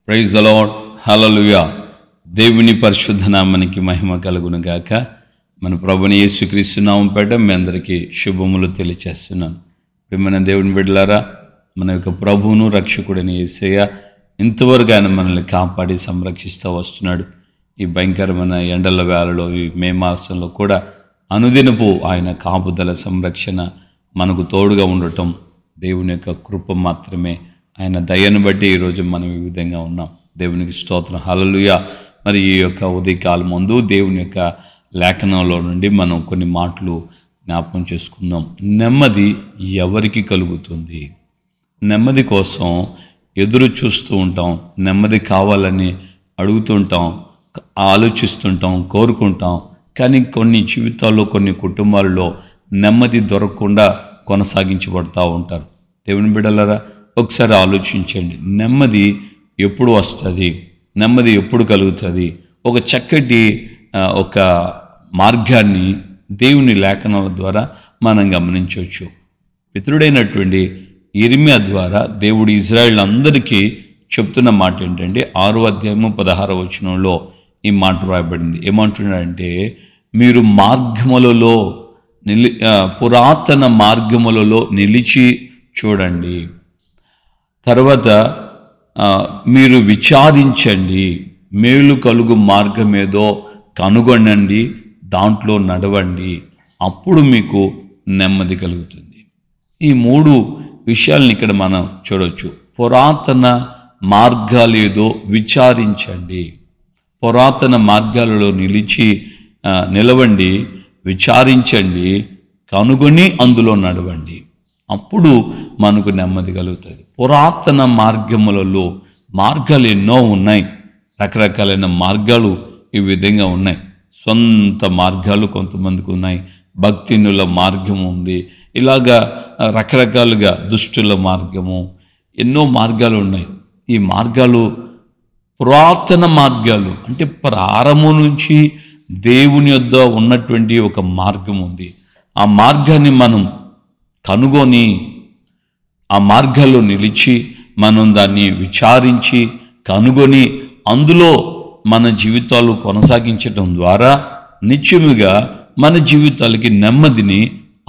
Praise the lord, హల్లెలూయా. దేవుని పరిశుద్ధ నామానికి మహిమ కలుగును గాక. మన ప్రభుని యేసుక్రీస్తు నామం పేట మీ అందరికీ శుభములు తెలియచేస్తున్నాను. ప్రియమైన దేవుని బిడ్డలారా, మన యొక్క ప్రభువును రక్షకుడైన యేసయ్య ఇంతవరకు ఆయన మనల్ని కాపాడి సంరక్షిస్తూ వస్తున్నాడు. ఈ భయంకరమైన ఎండల వేళలో, ఈ మే మాసంలో కూడా అనుదినపు ఆయన కాపుదల సంరక్షణ మనకు తోడుగా ఉండటం దేవుని యొక్క కృప మాత్రమే. ఆయన దయను బట్టి ఈరోజు మనం ఈ విధంగా ఉన్నాం. దేవునికి స్తోత్రం, హల్లెలూయా. మరి ఈ యొక్క ఉదయకాలం ముందు దేవుని యొక్క లేఖనంలో నుండి మనం కొన్ని మాటలు జ్ఞాపకం చేసుకుందాం. నెమ్మది ఎవరికి కలుగుతుంది? నెమ్మది కోసం ఎదురు చూస్తూ ఉంటాం, నెమ్మది కావాలని అడుగుతుంటాం, ఆలోచిస్తుంటాం, కోరుకుంటాం. కానీ కొన్ని జీవితాల్లో, కొన్ని కుటుంబాల్లో నెమ్మది దొరకకుండా కొనసాగించబడతా ఉంటారు. దేవుని బిడ్డలారా, ఒకసారి ఆలోచించండి. నెమ్మది ఎప్పుడు వస్తుంది? నెమ్మది ఎప్పుడు కలుగుతుంది? ఒక చక్కటి ఒక మార్గాన్ని దేవుని లేఖనాల ద్వారా మనం గమనించవచ్చు. పితరుడైనటువంటి యిర్మీయా ద్వారా దేవుడు ఇజ్రాయేల్ అందరికీ చెప్తున్న మాట ఏంటంటే, 6వ అధ్యాయము 16వ వచనంలో ఈ మాట రాయబడింది. ఏమంటున్నాడంటే, మీరు మార్గములలో పురాతన మార్గములలో నిలిచి చూడండి, తర్వాత మీరు విచారించండి, మేలు కలుగు మార్గమేదో కనుగొనండి, దాంట్లో నడవండి, అప్పుడు మీకు నెమ్మది కలుగుతుంది. ఈ 3 విషయాలను ఇక్కడ మనం చూడవచ్చు. పురాతన మార్గాలు ఏదో విచారించండి, పురాతన మార్గాలలో నిలవండి, విచారించండి, కనుగొని అందులో నడవండి, అప్పుడు మనకు నెమ్మది కలుగుతుంది. పురాతన మార్గాలు ఎన్నో ఉన్నాయి, రకరకాలైన మార్గాలు ఈ విధంగా ఉన్నాయి. సొంత మార్గాలు కొంతమందికి ఉన్నాయి, భక్తినుల మార్గం ఉంది, ఇలాగా రకరకాలుగా దుష్టుల మార్గము, ఎన్నో మార్గాలు ఉన్నాయి. ఈ మార్గాలు పురాతన మార్గాలు అంటే ప్రారంభం నుంచి దేవుని యొద్ద ఉన్నటువంటి ఒక మార్గం ఉంది. ఆ మార్గాన్ని మనం కనుగొని ఆ మార్గాల్లో నిలిచి మనం దాన్ని విచారించి కనుగొని అందులో మన జీవితాలు కొనసాగించటం ద్వారా నిత్యముగా మన జీవితాలకి నెమ్మదిని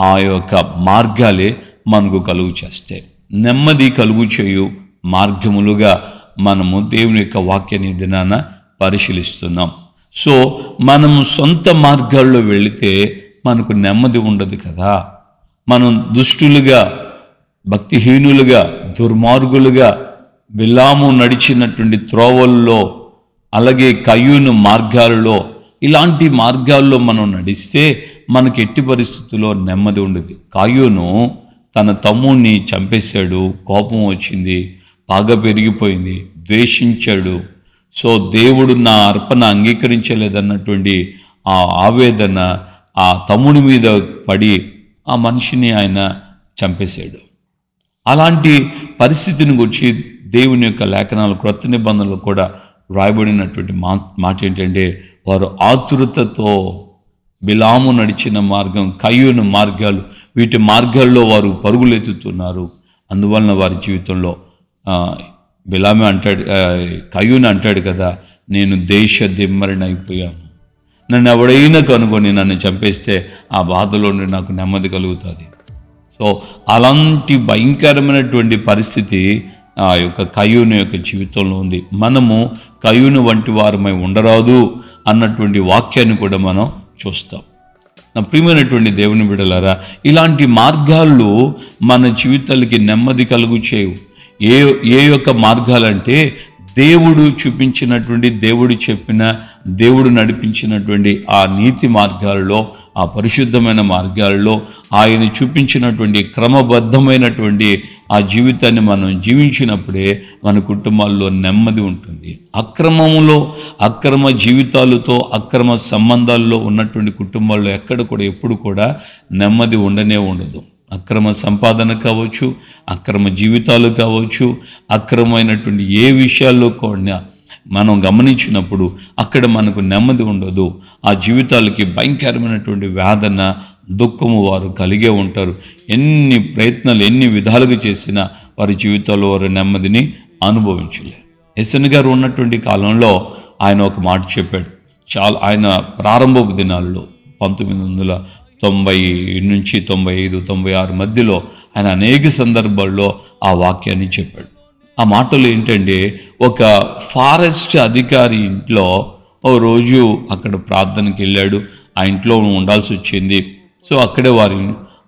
ఆ యొక్క మార్గాలే మనకు కలుగు చేస్తాయి. నెమ్మది కలుగు చేయు మార్గములుగా మనము దేవుని యొక్క వాక్యాన్ని దినాన పరిశీలిస్తున్నాం. సో మనము సొంత మార్గాల్లో వెళితే మనకు నెమ్మది ఉండదు కదా. మనం దుష్టులుగా, భక్తిహీనులుగా, దుర్మార్గులుగా బిలాము నడిచినటువంటి త్రోవల్లో, అలాగే కయ్యూను మార్గాలలో, ఇలాంటి మార్గాల్లో మనం నడిస్తే మనకి ఎట్టి పరిస్థితుల్లో నెమ్మది ఉండదు. కయ్యూను తన తమ్ముడిని చంపేశాడు, కోపం వచ్చింది, పగ పెరిగిపోయింది, ద్వేషించాడు. సో దేవుడు నా అర్పణ అంగీకరించలేదన్నటువంటి ఆ ఆవేదన ఆ తమ్ముడి మీద పడి ఆ మనిషిని ఆయన చంపేశాడు. అలాంటి పరిస్థితిని గురించి దేవుని యొక్క లేఖనాలు, క్రొత్త నిబంధనలు కూడా రాయబడినటువంటి మాట ఏంటంటే, వారు ఆతురతతో బిలాము నడిచిన మార్గం, కయ్యూను మార్గాలు, వీటి మార్గాల్లో వారు పరుగులెత్తుతున్నారు. అందువలన వారి జీవితంలో బిలామే అంటాడు, కయ్యూను అంటాడు కదా, నేను దేశ దిమ్మరినైపోయాను, నన్ను ఎవడైనా కనుగొని నన్ను చంపేస్తే ఆ బాధలో నాకు నెమ్మది కలుగుతుంది. సో అలాంటి భయంకరమైనటువంటి పరిస్థితి ఆ యొక్క కయ్యూను యొక్క జీవితంలో ఉంది. మనము కయ్యూను వంటి వారమై ఉండరాదు అన్నటువంటి వాక్యాన్ని కూడా మనం చూస్తాం. నా ప్రియమైనటువంటి దేవుని బిడ్డలారా, ఇలాంటి మార్గాలు మన జీవితాలకి నెమ్మది కలుగు చేయవు. ఏ యొక్క మార్గాలంటే దేవుడు చూపించినటువంటి, దేవుడు చెప్పిన, దేవుడు నడిపించినటువంటి ఆ నీతి మార్గాలలో, ఆ పరిశుద్ధమైన మార్గాలలో ఆయన చూపించినటువంటి క్రమబద్ధమైనటువంటి ఆ జీవితాన్ని మనం జీవించినప్పుడే మన కుటుంబాల్లో నెమ్మది ఉంటుంది. అక్రమ జీవితాలతో, అక్రమ సంబంధాల్లో ఉన్నటువంటి కుటుంబాల్లో ఎప్పుడు కూడా నెమ్మది ఉండనే ఉండదు. అక్రమ సంపాదన కావచ్చు, అక్రమ జీవితాలు కావచ్చు, అక్రమమైనటువంటి ఏ విషయాల్లో కూడా మనం గమనించినప్పుడు అక్కడ మనకు నెమ్మది ఉండదు. ఆ జీవితాలకి భయంకరమైనటువంటి వేదన, దుఃఖము వారు కలిగే ఉంటారు. ఎన్ని ప్రయత్నాలు, ఎన్ని విధాలుగా చేసినా వారి జీవితాల్లో వారు నెమ్మదిని అనుభవించలేరు. ఎస్ఎన్ గారు ఉన్నటువంటి కాలంలో ఆయన ఒక మాట చెప్పాడు. ఆయన ప్రారంభపు దినాల్లో 1990 నుంచి 95, 96 మధ్యలో ఆయన అనేక సందర్భాల్లో ఆ వాక్యాన్ని చెప్పాడు. ఆ మాటలు ఏంటంటే, ఒక ఫారెస్ట్ అధికారి ఇంట్లో ఓ రోజు అక్కడ ప్రార్థనకి వెళ్ళాడు. ఆ ఇంట్లో ఉండాల్సి వచ్చింది. సో అక్కడే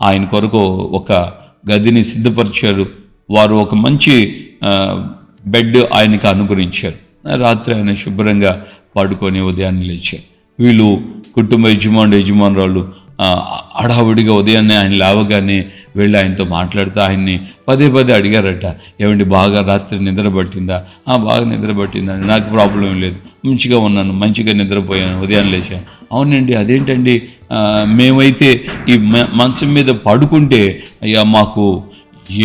ఆయన కొరకు ఒక గదిని సిద్ధపరిచారు. వారు ఒక మంచి బెడ్ ఆయనకు అనుగ్రహించారు. రాత్రి ఆయన శుభ్రంగా పడుకొని ఉదయాన్నే లేచారు. వీళ్ళు కుటుంబ యజమానురాలు హడావుడిగా ఉదయాన్నే ఆయన లేవగానే వెళ్ళి ఆయనతో మాట్లాడుతూ ఆయన్ని పదే అడిగారట, ఏమండి బాగా రాత్రి నిద్ర పట్టిందా? బాగా నిద్ర పట్టిందండి, నాకు ప్రాబ్లం లేదు, మంచిగా ఉన్నాను, మంచిగా నిద్రపోయాను, ఉదయాన్నే లేచాను. అవునండి, అదేంటండి, మేమైతే ఈ మంచం మీద పడుకుంటే అయ్యా మాకు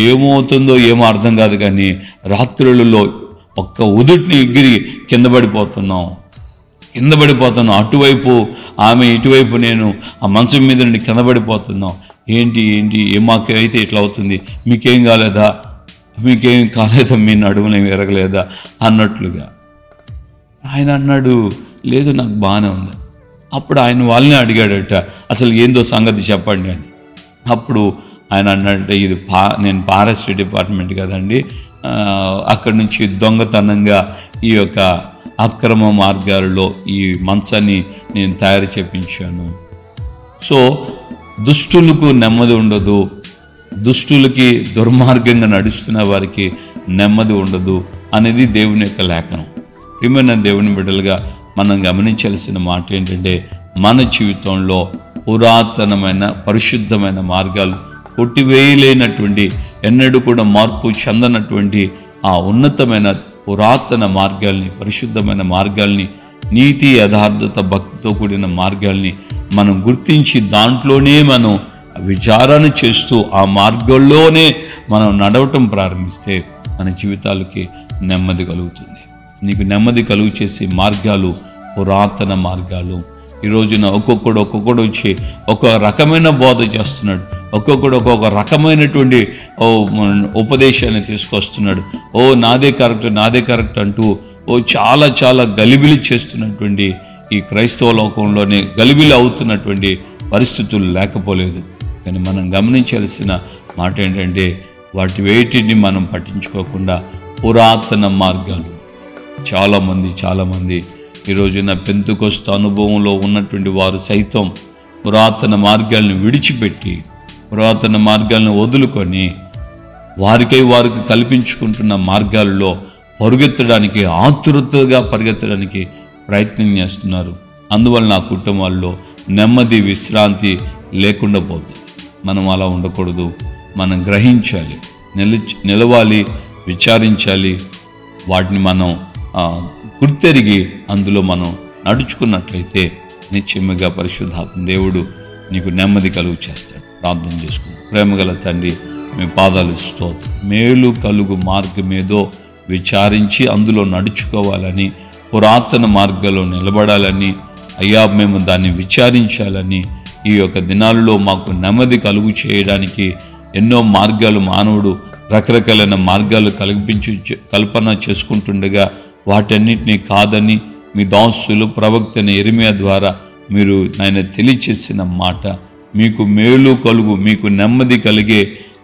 ఏమవుతుందో ఏమో అర్థం కాదు, కానీ రాత్రులలో ఒక్క ఉదుటిని ఎగిరి కింద పడిపోతున్నాం. అటువైపు ఆమె, ఇటువైపు నేను, ఆ మంచం మీద నుండి కింద పడిపోతున్నాం. ఏంటి మాకైతే ఇట్లా అవుతుంది, మీకేం కాలేదా మీ నడుములు ఏమి ఎరగలేదా అన్నట్లుగా. ఆయన అన్నాడు, లేదు నాకు బాగానే ఉంది. అప్పుడు ఆయన వాళ్ళని అడిగాడట, అసలు ఏందో సంగతి చెప్పండి అని. అప్పుడు ఆయన అన్నట్టు, ఇది నేను ఫారెస్ట్ డిపార్ట్మెంట్ కదండి, అక్కడి నుంచి దొంగతనంగా ఈ యొక్క అక్రమ మార్గాలలో ఈ మంచాన్ని నేను తయారు చేయించాను. సో దుష్టులకు నెమ్మది ఉండదు, దుష్టులకి దుర్మార్గంగా నడుస్తున్న వారికి నెమ్మది ఉండదు అనేది దేవుని యొక్క లేఖనం. ప్రియమైన దేవుని బిడ్డలుగా మనం గమనించాల్సిన మాట ఏంటంటే, మన జీవితంలో పురాతనమైన పరిశుద్ధమైన మార్గాలు, కొట్టివేయలేనటువంటి, ఎన్నడూ కూడా మార్పు చెందనటువంటి ఆ ఉన్నతమైన పురాతన మార్గాల్ని, పరిశుద్ధమైన మార్గాల్ని, నీతి యథార్థత భక్తితో కూడిన మార్గాల్ని మనం గుర్తించి దాంట్లోనే మనం విచారణ చేస్తూ ఆ మార్గంలోనే మనం నడవటం ప్రారంభిస్తే మన జీవితాలకి నెమ్మది కలుగుతుంది. నీకు నెమ్మది కలుగు చేసే మార్గాలు పురాతన మార్గాలు. ఈ రోజున ఒక్కొక్కడు వచ్చి ఒక రకమైన బోధ చేస్తున్నాడు, ఒక్కొక్కడు ఒక్కొక్క రకమైనటువంటి ఉపదేశాన్ని తీసుకొస్తున్నాడు. నాదే కరెక్ట్ అంటూ చాలా గలిబిలి చేస్తున్నటువంటి ఈ క్రైస్తవ లోకంలోనే గలిబిలి అవుతున్నటువంటి పరిస్థితులు లేకపోలేదు. కానీ మనం గమనించాల్సిన మాట ఏంటంటే, వాటి వేటిని మనం పట్టించుకోకుండా పురాతన మార్గాలు. చాలామంది ఈ రోజున పెంతెకొస్తు అనుభవంలో ఉన్నటువంటి వారు సైతం పురాతన మార్గాలను విడిచిపెట్టి, పురాతన మార్గాలను వదులుకొని వారికి కల్పించుకుంటున్న మార్గాల్లో ఆతురతగా పరిగెత్తడానికి ప్రయత్నం చేస్తున్నారు. అందువలన ఆ కుటుంబాల్లో నెమ్మది, విశ్రాంతి లేకుండా పోతుంది. మనం అలా ఉండకూడదు. మనం గ్రహించాలి, నిలవాలి, విచారించాలి. వాటిని మనం గుర్తెరిగి అందులో మనం నడుచుకున్నట్లయితే నిశ్చయముగా పరిశుద్ధాత్మ దేవుడు నీకు నెమ్మది కలుగు చేస్తాడు. ప్రార్థన చేసుకుంటాం. ప్రేమగల తండ్రి, మీ పాదాలు స్తోత్రం. మేలు కలుగు మార్గమేదో విచారించి అందులో నడుచుకోవాలని, పురాతన మార్గంలో నిలబడాలని, అయ్యా మేము దాన్ని విచారించాలని, ఈ యొక్క దినాల్లో మాకు నెమ్మది కలుగు చేయడానికి ఎన్నో మార్గాలు మానవుడు రకరకాలైన మార్గాలు కల్పన చేసుకుంటుండగా వాటన్నిటినీ కాదని మీ దాసులు ప్రవక్త యెరెమీయా ద్వారా మీరు ఆయన తెలియచేసిన మాట, మీకు మేలు కలుగు, మీకు నెమ్మది కలిగే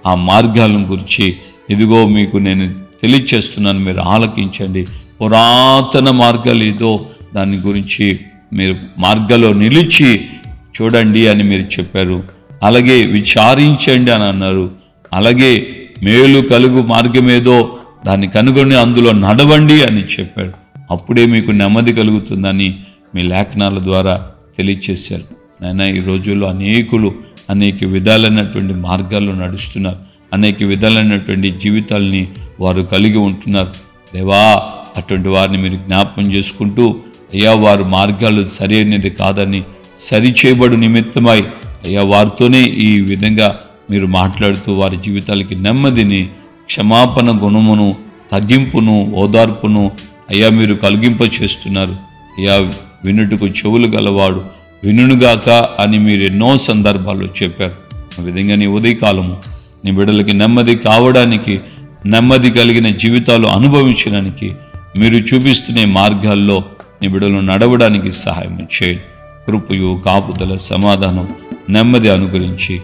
ఆ మార్గాలను గురించి ఇదిగో మీకు నేను తెలియచేస్తున్నాను, మీరు ఆలకించండి. పురాతన మార్గాలు ఏదో దాని గురించి మీరు మార్గాల్లో నిలిచి చూడండి అని మీరు చెప్పారు. అలాగే విచారించండి అని అన్నారు. అలాగే మేలు కలుగు మార్గమేదో దాన్ని కనుగొని అందులో నడవండి అని చెప్పాడు. అప్పుడే మీకు నెమ్మది కలుగుతుందని మీ లేఖనాల ద్వారా తెలియచేశారు. నాయన, ఈ రోజుల్లో అనేక విధాలైనటువంటి మార్గాల్లో నడుస్తున్నారు. అనేక విధాలైనటువంటి జీవితాలని వారు కలిగి ఉంటున్నారు. దేవా, అటువంటి వారిని మీరు జ్ఞాపకం చేసుకుంటూ, అయ్యా వారు మార్గాలు సరైనది కాదని సరిచేయబడు నిమిత్తమై అయ్యా వారితోనే ఈ విధంగా మీరు మాట్లాడుతూ వారి జీవితాలకి నెమ్మదిని, క్షమాపణ గుణమును, తగ్గింపును, ఓదార్పును అయ్యా మీరు కలిగింప చేస్తున్నారు. అయ్యా, వినుటకు చెవులు గలవాడు వినుగాక అని మీరు ఎన్నో సందర్భాల్లో చెప్పారు. ఆ విధంగా నీ ఉదయకాలము నీ బిడ్డలకి నెమ్మది కావడానికి, నెమ్మది కలిగిన జీవితాలు అనుభవించడానికి మీరు చూపిస్తున్న మార్గాల్లో నీ బిడ్డలను నడవడానికి సహాయం చేయండి. కృపయు, కాపుదల, సమాధానం, నెమ్మది అనుగ్రహించి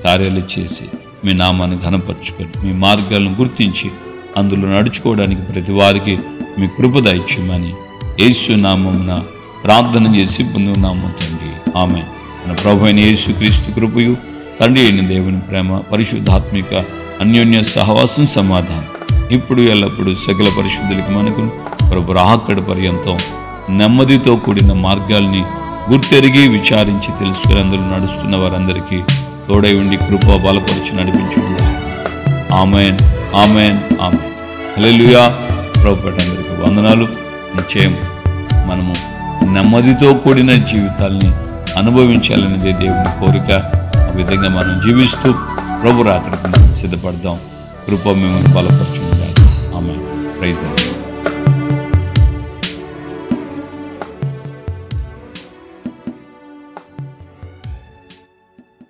కార్యాలు చేసి మీ నామాన్ని ఘనపరచుకొని మీ మార్గాలను గుర్తించి అందులో నడుచుకోవడానికి ప్రతి వారికి మీ కృప దయచేయమని యేసు నామమున ప్రార్థన చేసి పొందున్నాము తండ్రి. ఆమేన్. మన ప్రభు అయిన యేసుక్రీస్తు కృపయు, తండ్రి అయిన దేవుని ప్రేమ, పరిశుద్ధాత్మిక అన్యోన్య సహవాసం, సమాధానం ఇప్పుడు ఎల్లప్పుడూ సకల పరిశుద్ధులకి మనకు ప్రభు రాకడ పర్యంతం నెమ్మదితో కూడిన మార్గాల్ని గుర్తెరిగి విచారించి తెలుసుకుని అందులో నడుస్తున్న వారందరికీ తోడై ఉండి కృప బలపరిచి నడిపించుకుంటా. ఆమేన్, ఆమేన్, ఆమేన్. హల్లెలూయా. ప్రభుపేట అందరికీ వందనాలు. నిశ్చయం మనము నెమ్మదితో కూడిన జీవితాల్ని అనుభవించాలనేదే దేవుని కోరిక. ఆ విధంగా మనం జీవిస్తూ ప్రభు రాకడకు సిద్ధపడదాం. కృప మిమ్మల్ని బలపరచుకుంటాం. ఆమేన్. Praise the lord.